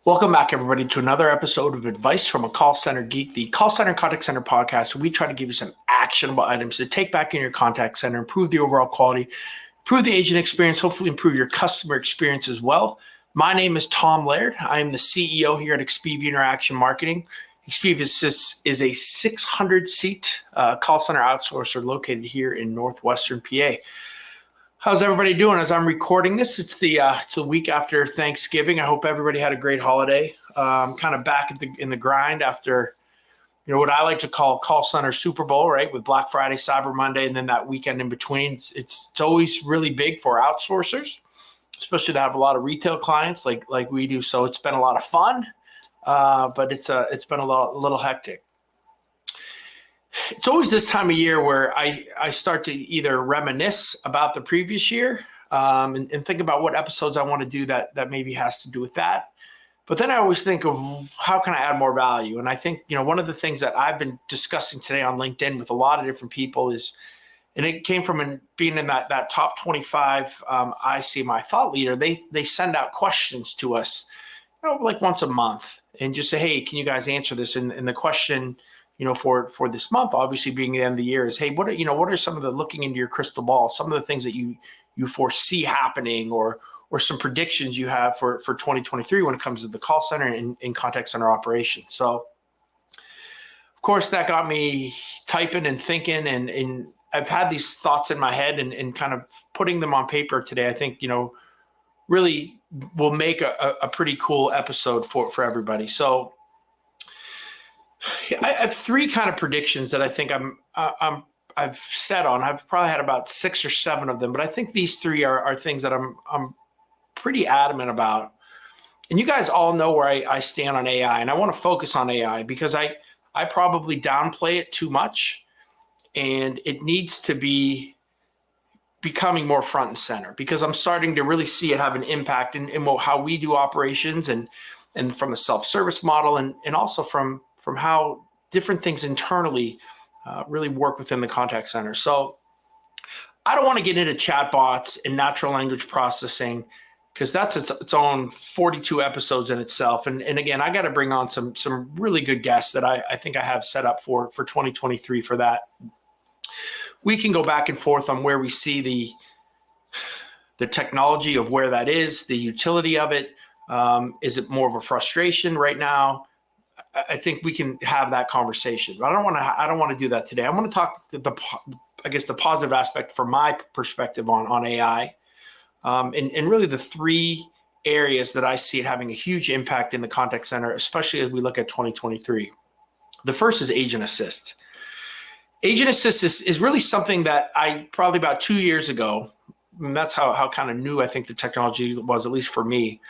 Welcome back, everybody, to another episode of Advice from a Call Center Geek, the call center contact center podcast, where we try to give you some actionable items to take back in your contact center, improve the overall quality, improve the agent experience, hopefully improve your customer experience as well. My name is Tom Laird. I am the CEO here at Expivia Interaction Marketing. Expivia is a 600-seat call center outsourcer located here in northwestern PA. How's everybody doing as I'm recording this? It's the week after Thanksgiving. I hope everybody had a great holiday. Kind of back in the grind after, what I like to call center Super Bowl, right? With Black Friday, Cyber Monday, and then that weekend in between. It's always really big for outsourcers, especially to have a lot of retail clients like we do. So it's been a lot of fun, but it's been a little hectic. It's always this time of year where I start to either reminisce about the previous year and think about what episodes I want to do that maybe has to do with that. But then I always think of how can I add more value? And I think, one of the things that I've been discussing today on LinkedIn with a lot of different people is, and it came from being in that top 25 ICMI thought leader, they send out questions to us, like once a month and just say, hey, can you guys answer this? And the question for this month, obviously being the end of the year, is, hey, what are some of the, looking into your crystal ball, some of the things that you foresee happening or some predictions you have for 2023 when it comes to the call center and contact center operation. So of course that got me typing and thinking, and I've had these thoughts in my head and kind of putting them on paper today, I think, really will make a pretty cool episode for everybody. So I have three kind of predictions that I think I've set on. I've probably had about 6 or 7 of them, but I think these three are things that I'm pretty adamant about. And you guys all know where I stand on AI, and I want to focus on AI because I probably downplay it too much, and it needs to be becoming more front and center because I'm starting to really see it have an impact in how we do operations and from a self-service model and also from how different things internally really work within the contact center. So I don't want to get into chatbots and natural language processing because that's its own 42 episodes in itself. And again, I got to bring on some really good guests that I think I have set up for 2023 for that. We can go back and forth on where we see the technology of where that is, the utility of it. Is it more of a frustration right now? I think we can have that conversation, but I don't want to do that today. I want to talk the positive aspect from my perspective on AI, and really the three areas that I see it having a huge impact in the contact center, especially as we look at 2023. The first is Agent Assist. Agent Assist is really something that I probably about 2 years ago, and that's how kind of new I think the technology was, at least for me.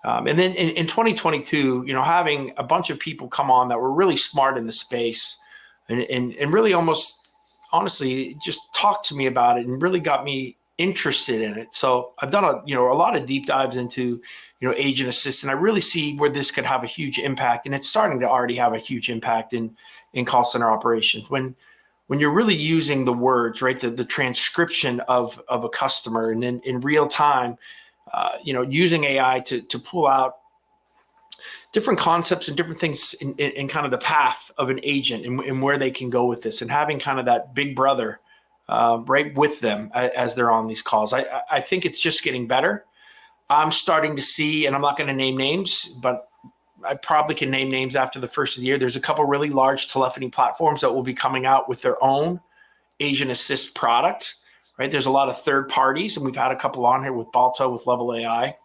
And then in 2022, having a bunch of people come on that were really smart in the space and really almost honestly just talked to me about it and really got me interested in it. So I've done a lot of deep dives into, Agent Assist, and I really see where this could have a huge impact. And it's starting to already have a huge impact in call center operations. When you're really using the words, right, the transcription of a customer and then in real time, using AI to pull out different concepts and different things in kind of the path of an agent and where they can go with this, and having kind of that big brother right with them as they're on these calls. I think it's just getting better. I'm starting to see, and I'm not going to name names, but I probably can name names after the first of the year. There's a couple really large telephony platforms that will be coming out with their own Agent Assist product. Right, there's a lot of third parties, and we've had a couple on here with Balto, with Level AI,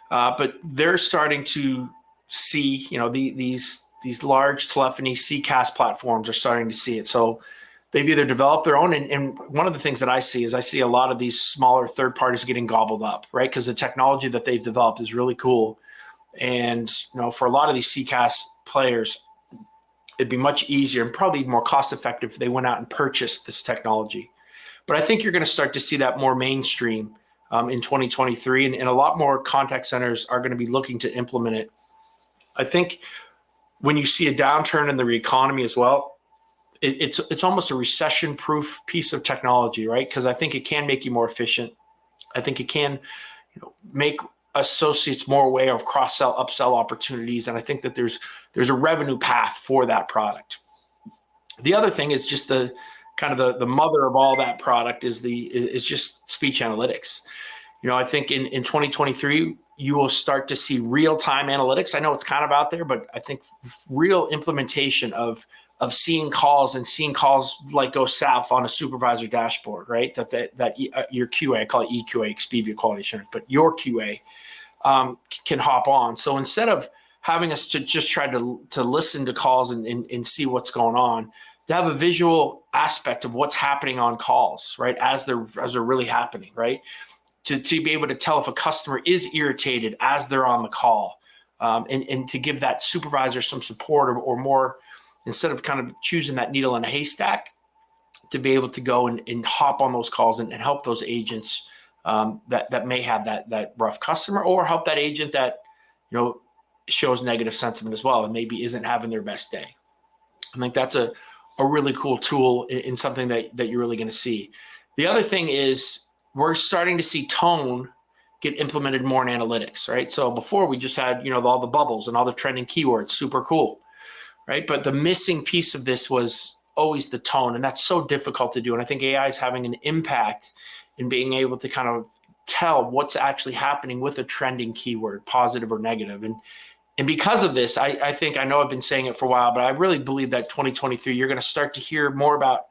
but they're starting to see, these large telephony CCaaS platforms are starting to see it. So they've either developed their own, and one of the things that I see is a lot of these smaller third parties getting gobbled up, right? Because the technology that they've developed is really cool, and for a lot of these CCaaS players, it'd be much easier and probably more cost effective if they went out and purchased this technology. But I think you're going to start to see that more mainstream in 2023, and a lot more contact centers are going to be looking to implement it. I think when you see a downturn in the economy as well, it's almost a recession-proof piece of technology, right? Because I think it can make you more efficient. I think it can make associates more way of cross-sell, upsell opportunities. And I think that there's a revenue path for that product. The other thing is just the kind of the mother of all that product is just speech analytics. I think in 2023, you will start to see real-time analytics. I know it's kind of out there, but I think real implementation of seeing calls like go south on a supervisor dashboard, right? That your QA, I call it EQA, Expivia Quality Assurance, but your QA can hop on. So instead of having us to just try to listen to calls and see what's going on, to have a visual aspect of what's happening on calls, right? As they're really happening, right? To be able to tell if a customer is irritated as they're on the call, and to give that supervisor some support or more, instead of kind of choosing that needle in a haystack, to be able to go and hop on those calls and help those agents that may have that rough customer, or help that agent that shows negative sentiment as well and maybe isn't having their best day. I think that's a really cool tool in something that you're really going to see. The other thing is we're starting to see tone get implemented more in analytics, right? So before we just had, all the bubbles and all the trending keywords, super cool, right? But the missing piece of this was always the tone, and that's so difficult to do. And I think AI is having an impact in being able to kind of tell what's actually happening with a trending keyword, positive or negative. And because of this, I know I've been saying it for a while, but I really believe that 2023, you're going to start to hear more about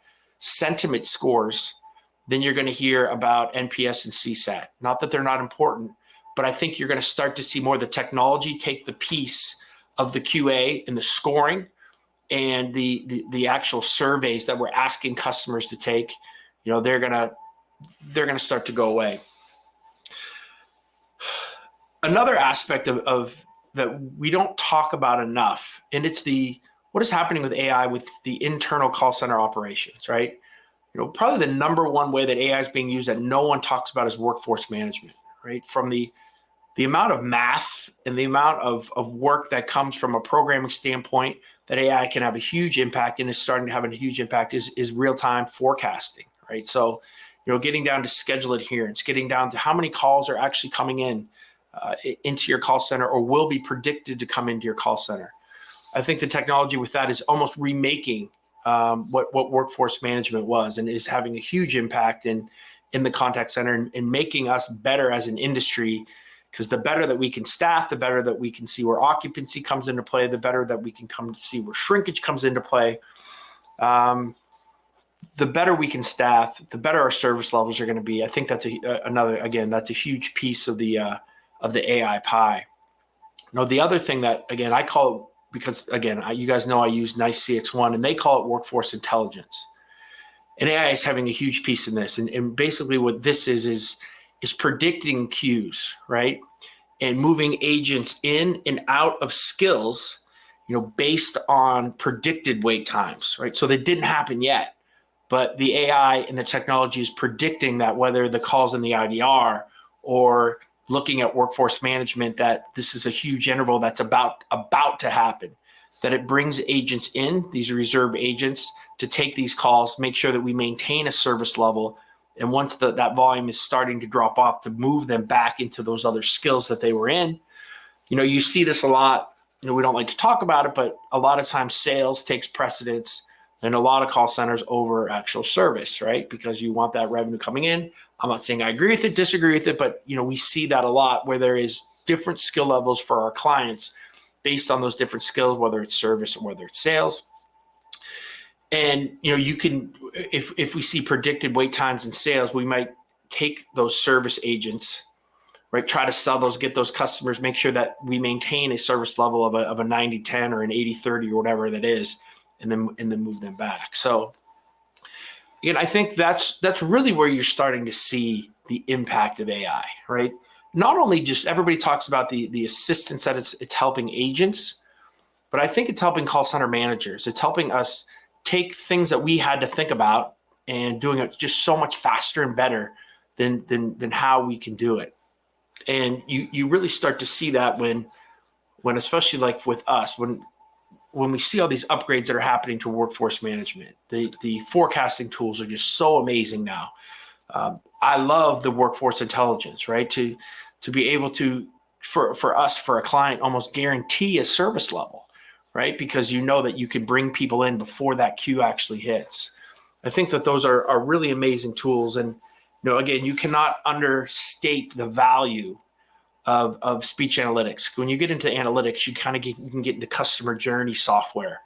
sentiment scores than you're going to hear about NPS and CSAT. Not that they're not important, but I think you're going to start to see more of the technology take the piece of the QA and the scoring and the actual surveys that we're asking customers to take. They're going to start to go away. Another aspect of that we don't talk about enough, and it's what is happening with AI with the internal call center operations, right? Probably the number one way that AI is being used that no one talks about is workforce management, right? From the amount of math and the amount of work that comes from a programming standpoint that AI can have a huge impact and is starting to have a huge impact is real-time forecasting, right? So, getting down to schedule adherence, getting down to how many calls are actually coming in into your call center or will be predicted to come into your call center. I think the technology with that is almost remaking what workforce management was, and is having a huge impact in the contact center and making us better as an industry, because the better that we can staff, the better that we can see where occupancy comes into play, the better that we can come to see where shrinkage comes into play. The better we can staff, the better our service levels are going to be. I think that's that's a huge piece of the AI pie. The other thing that, again, I call it, because again, you guys know I use NICE CX1, and they call it workforce intelligence. And AI is having a huge piece in this. And basically what this is predicting queues, right? And moving agents in and out of skills, based on predicted wait times, right? So they didn't happen yet, but the AI and the technology is predicting that, whether the call's in the IVR or looking at workforce management, that this is a huge interval that's about to happen, that it brings agents in, these reserve agents, to take these calls, make sure that we maintain a service level. And once that volume is starting to drop off, to move them back into those other skills that they were in. You see this a lot. We don't like to talk about it, but a lot of times sales takes precedence in a lot of call centers over actual service, right? Because you want that revenue coming in. I'm not saying I agree with it, disagree with it, but we see that a lot, where there is different skill levels for our clients based on those different skills, whether it's service or whether it's sales. And you can, if we see predicted wait times in sales, we might take those service agents, right? Try to sell those, get those customers, make sure that we maintain a service level of a 90-10 or an 80-30 or whatever that is, and then move them back. So again, I think that's really where you're starting to see the impact of AI, right? Not only just, everybody talks about the assistance that it's helping agents, but I think it's helping call center managers. It's helping us take things that we had to think about and doing it just so much faster and better than how we can do it. And you really start to see that when especially like with us, when we see all these upgrades that are happening to workforce management, the forecasting tools are just so amazing now. I love the workforce intelligence, right? To to be able to, for us, for a client, almost guarantee a service level, right? Because you know that you can bring people in before that queue actually hits. I think that those are really amazing tools. And, again, you cannot understate the value of speech analytics. When you get into analytics, you can get into customer journey software,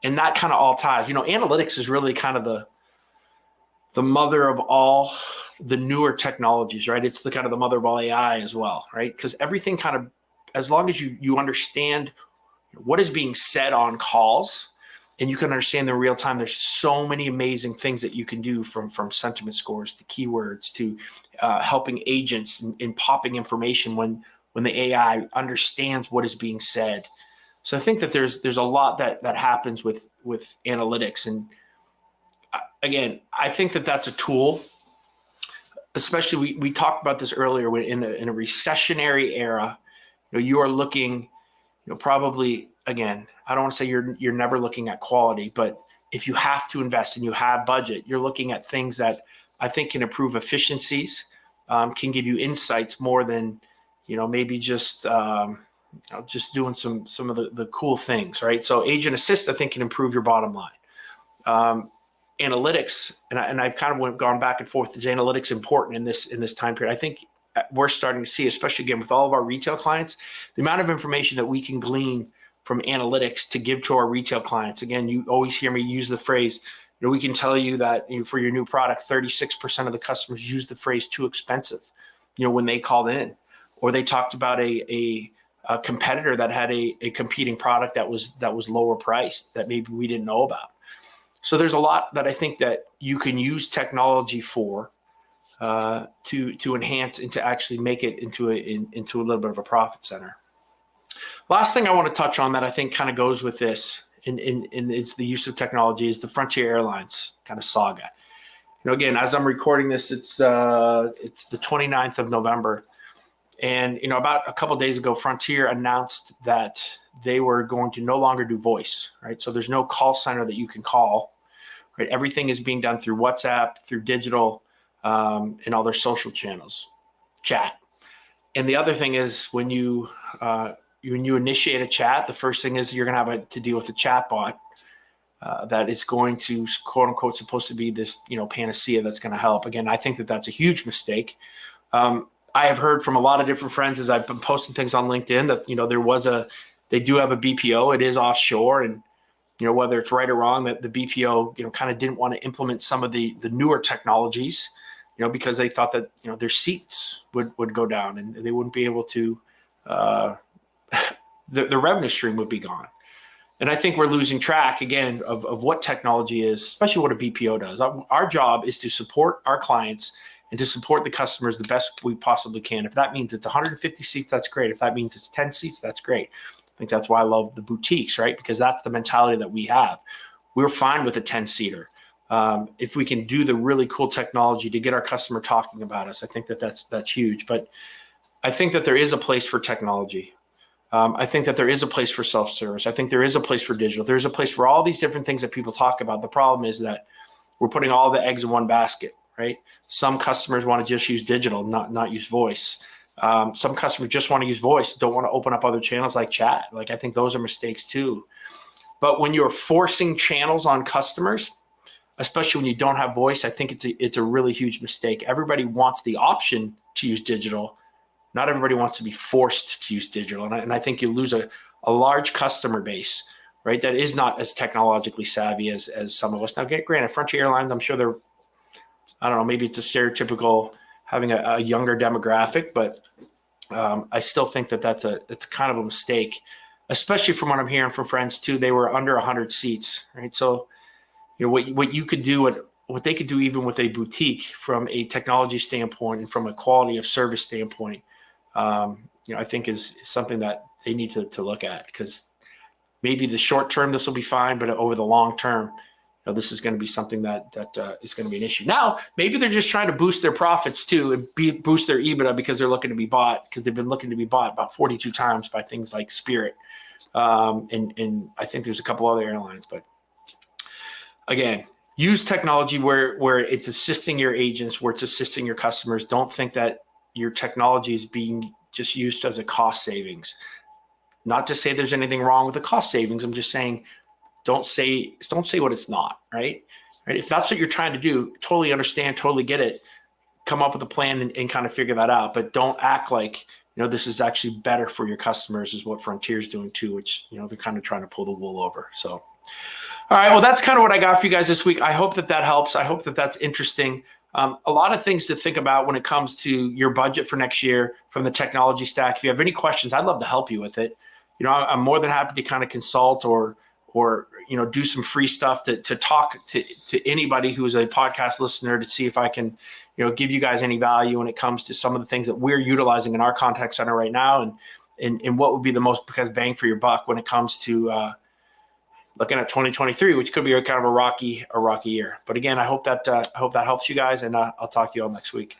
and that kind of all ties. Analytics is really kind of the mother of all the newer technologies, right? It's the kind of the mother of all AI as well, right? Because everything kind of, as long as you understand what is being said on calls, and you can understand in real time, there's so many amazing things that you can do, from sentiment scores to keywords to helping agents in popping information when the AI understands what is being said. So I think that there's a lot that happens with analytics. And again, I think that that's a tool. Especially, we talked about this earlier, in a recessionary era, you are looking, probably, again, I don't want to say you're never looking at quality, but if you have to invest and you have budget, you're looking at things that I think can improve efficiencies, can give you insights more than, maybe just doing some of the cool things, right? So Agent Assist, I think, can improve your bottom line. Analytics, and I've kind of gone back and forth. Is analytics important in this time period? I think we're starting to see, especially again with all of our retail clients, the amount of information that we can glean from analytics to give to our retail clients. Again, you always hear me use the phrase, we can tell you that for your new product, 36% of the customers use the phrase too expensive, when they called in, or they talked about a competitor that had a competing product that was lower priced that maybe we didn't know about. So there's a lot that I think that you can use technology for, to enhance and to actually make it into a little bit of a profit center. Last thing I want to touch on that I think kind of goes with this, and is the use of technology, is the Frontier Airlines kind of saga. Again, as I'm recording this, it's the 29th of November. And, about a couple of days ago, Frontier announced that they were going to no longer do voice, right? So there's no call center that you can call, right? Everything is being done through WhatsApp, through digital, and all their social channels, chat. And the other thing is, when you initiate a chat, the first thing is you're going to have to deal with a chat bot that is going to, quote unquote, supposed to be this, panacea that's going to help. Again, I think that that's a huge mistake. I have heard from a lot of different friends as I've been posting things on LinkedIn that, they do have a BPO. It is offshore, and, whether it's right or wrong, that the BPO, kind of didn't want to implement some of the newer technologies, because they thought that, their seats would go down and they wouldn't be able to, the revenue stream would be gone. And I think we're losing track again of what technology is, especially what a BPO does. Our job is to support our clients and to support the customers the best we possibly can. If that means it's 150 seats, that's great. If that means it's 10 seats, that's great. I think that's why I love the boutiques, right? Because that's the mentality that we have. We're fine with a 10-seater. If we can do the really cool technology to get our customer talking about us, I think that's huge. But I think that there is a place for technology. I think that there is a place for self-service. I think there is a place for digital. There's a place for all these different things that people talk about. The problem is that we're putting all the eggs in one basket, right? Some customers want to just use digital, not use voice. Some customers just want to use voice, don't want to open up other channels like chat. Like, I think those are mistakes too. But when you're forcing channels on customers, especially when you don't have voice, I think it's a really huge mistake. Everybody wants the option to use digital. Not everybody wants to be forced to use digital. And I think you lose a large customer base, right, that is not as technologically savvy as some of us. Now, granted, Frontier Airlines, I'm sure they're, I don't know, maybe it's a stereotypical having a younger demographic, but I still think that it's kind of a mistake, especially from what I'm hearing from friends too. They were under 100 seats, right? So, what you could do, what they could do even with a boutique from a technology standpoint and from a quality of service standpoint, I think is something that they need to look at, because maybe the short term this will be fine, but over the long term, this is going to be something that is going to be an issue. Now, maybe they're just trying to boost their profits too and boost their EBITDA because they're looking to be bought, because they've been looking to be bought about 42 times by things like Spirit. And I think there's a couple other airlines, but again, use technology where it's assisting your agents, where it's assisting your customers. Don't think that your technology is being just used as a cost savings. Not to say there's anything wrong with the cost savings. I'm just saying, don't say what it's not, right? Right. If that's what you're trying to do, totally understand, totally get it. Come up with a plan and kind of figure that out. But don't act like, this is actually better for your customers, is what Frontier's doing too, which, they're kind of trying to pull the wool over. So, all right. Well, that's kind of what I got for you guys this week. I hope that helps. I hope that that's interesting. A lot of things to think about when it comes to your budget for next year from the technology stack. If you have any questions, I'd love to help you with it. I'm more than happy to kind of consult or do some free stuff to talk to anybody who's a podcast listener to see if I can, give you guys any value when it comes to some of the things that we're utilizing in our contact center right now, and what would be the most bang for your buck when it comes to looking at 2023, which could be kind of a rocky year. But again, I hope that helps you guys, and I'll talk to you all next week.